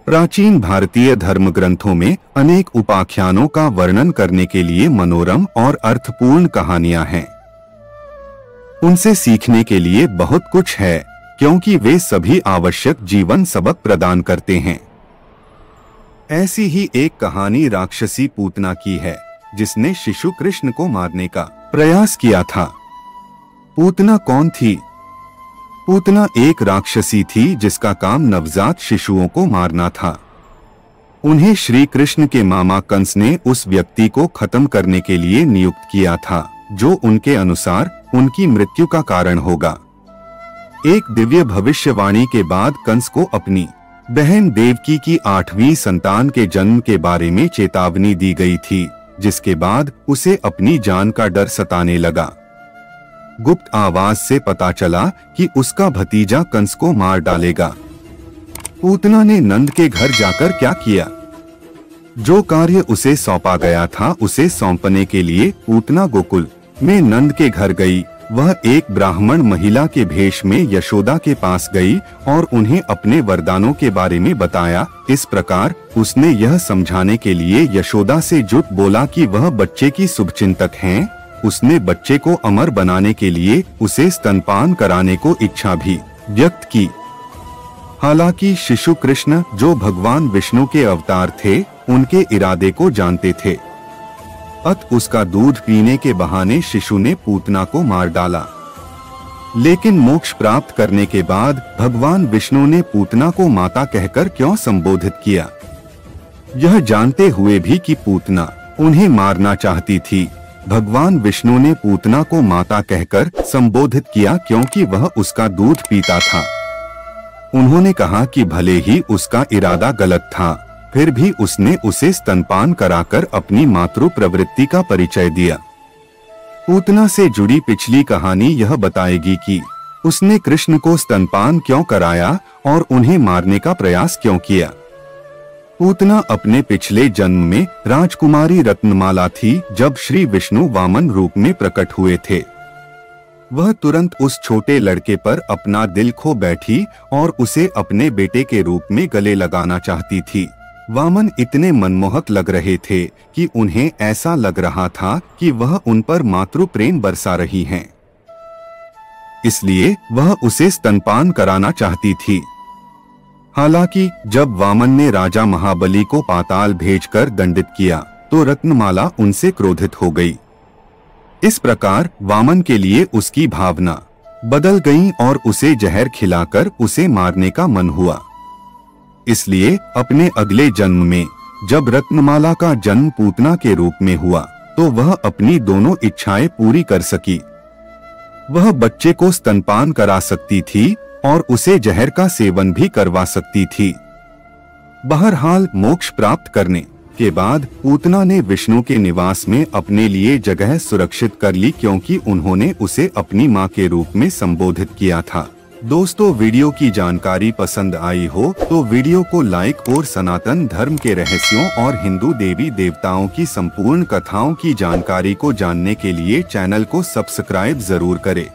प्राचीन भारतीय धर्म ग्रंथों में अनेक उपाख्यानों का वर्णन करने के लिए मनोरम और अर्थपूर्ण कहानियां हैं। उनसे सीखने के लिए बहुत कुछ है, क्योंकि वे सभी आवश्यक जीवन सबक प्रदान करते हैं। ऐसी ही एक कहानी राक्षसी पूतना की है, जिसने शिशु कृष्ण को मारने का प्रयास किया था। पूतना कौन थी? पूतना एक राक्षसी थी जिसका काम नवजात शिशुओं को मारना था। उन्हें श्री कृष्ण के मामा कंस ने उस व्यक्ति को खत्म करने के लिए नियुक्त किया था, जो उनके अनुसार उनकी मृत्यु का कारण होगा। एक दिव्य भविष्यवाणी के बाद कंस को अपनी बहन देवकी की 8वीं संतान के जन्म के बारे में चेतावनी दी गई थी, जिसके बाद उसे अपनी जान का डर सताने लगा। गुप्त आवाज से पता चला कि उसका भतीजा कंस को मार डालेगा। पूतना ने नंद के घर जाकर क्या किया? जो कार्य उसे सौंपा गया था उसे सौंपने के लिए पूतना गोकुल में नंद के घर गई। वह एक ब्राह्मण महिला के भेष में यशोदा के पास गई और उन्हें अपने वरदानों के बारे में बताया। इस प्रकार उसने यह समझाने के लिए यशोदा से झूठ बोला कि वह बच्चे की शुभचिंतक हैं। उसने बच्चे को अमर बनाने के लिए उसे स्तनपान कराने को इच्छा भी व्यक्त की। हालांकि शिशु कृष्ण, जो भगवान विष्णु के अवतार थे, उनके इरादे को जानते थे। अत उसका दूध पीने के बहाने शिशु ने पूतना को मार डाला। लेकिन मोक्ष प्राप्त करने के बाद भगवान विष्णु ने पूतना को माता कहकर क्यों संबोधित किया? यह जानते हुए भी कि पूतना उन्हें मारना चाहती थी, भगवान विष्णु ने पूतना को माता कहकर संबोधित किया, क्योंकि वह उसका दूध पीता था। उन्होंने कहा कि भले ही उसका इरादा गलत था, फिर भी उसने उसे स्तनपान कराकर अपनी मातृ प्रवृत्ति का परिचय दिया। पूतना से जुड़ी पिछली कहानी यह बताएगी कि उसने कृष्ण को स्तनपान क्यों कराया और उन्हें मारने का प्रयास क्यों किया। पूतना अपने पिछले जन्म में राजकुमारी रत्नमाला थी। जब श्री विष्णु वामन रूप में प्रकट हुए थे, वह तुरंत उस छोटे लड़के पर अपना दिल खो बैठी और उसे अपने बेटे के रूप में गले लगाना चाहती थी। वामन इतने मनमोहक लग रहे थे कि उन्हें ऐसा लग रहा था कि वह उन पर मातृ प्रेम बरसा रही हैं। इसलिए वह उसे स्तनपान कराना चाहती थी। हालांकि जब वामन ने राजा महाबली को पाताल भेजकर दंडित किया, तो रत्नमाला उनसे क्रोधित हो गई। इस प्रकार वामन के लिए उसकी भावना बदल गई और उसे जहर खिलाकर उसे मारने का मन हुआ। इसलिए अपने अगले जन्म में जब रत्नमाला का जन्म पूतना के रूप में हुआ, तो वह अपनी दोनों इच्छाएं पूरी कर सकी। वह बच्चे को स्तनपान करा सकती थी और उसे जहर का सेवन भी करवा सकती थी। बहरहाल मोक्ष प्राप्त करने के बाद पूतना ने विष्णु के निवास में अपने लिए जगह सुरक्षित कर ली, क्योंकि उन्होंने उसे अपनी मां के रूप में संबोधित किया था। दोस्तों, वीडियो की जानकारी पसंद आई हो तो वीडियो को लाइक और सनातन धर्म के रहस्यों और हिंदू देवी देवताओं की संपूर्ण कथाओं की जानकारी को जानने के लिए चैनल को सब्सक्राइब जरूर करें।